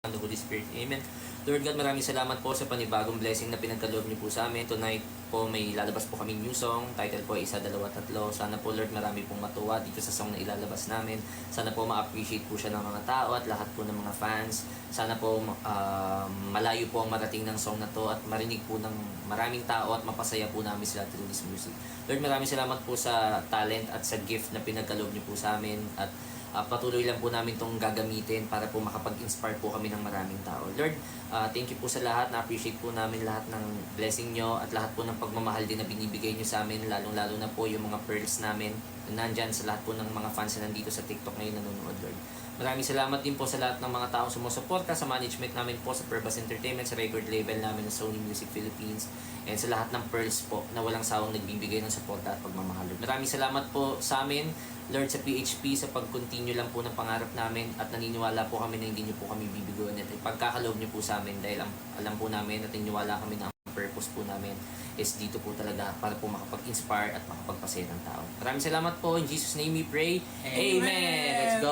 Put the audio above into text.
the Holy Spirit. Amen. Lord God, maraming salamat po sa panibagong blessing na pinagkaloob niyo po sa amin. Tonight po may lalabas po kaming new song. Title po ay 1, 2, 3. Sana po Lord marami pong matuwa dito sa song na ilalabas namin. Sana po ma-appreciate po siya ng mga tao at lahat po ng mga fans. Sana po malayo po ang marating ng song na to at marinig po ng maraming tao at mapasaya po namin sila through this music. Lord, maraming salamat po sa talent at sa gift na pinagkaloob niyo po sa amin at patuloy lang po namin itong gagamitin para po makapag-inspire po kami ng maraming tao. Lord, thank you po sa lahat. Na-appreciate po namin lahat ng blessing nyo at lahat po ng pagmamahal din na binibigay nyo sa amin, lalong-lalo na po yung mga pearls namin na nandyan sa lahat po ng mga fans na nandito sa TikTok ngayon nanonood, Lord. Maraming salamat din po sa lahat ng mga taong sumusuporta sa management namin po sa Purpose Entertainment, sa record label namin ng Sony Music Philippines, and sa lahat ng pearls po na walang sawang nagbibigay ng suporta at pagmamahal. Maraming salamat po sa amin, Lord, sa PHP, sa pag-continue lang po ng pangarap namin at naniniwala po kami na hindi nyo po kami bibiguan at pagkakaloob nyo po sa amin dahil alam po namin at naniniwala kami na ang purpose po namin is dito po talaga para po makapag-inspire at makapagpasaya ng tao. Maraming salamat po. In Jesus' name we pray. Amen. Let's go.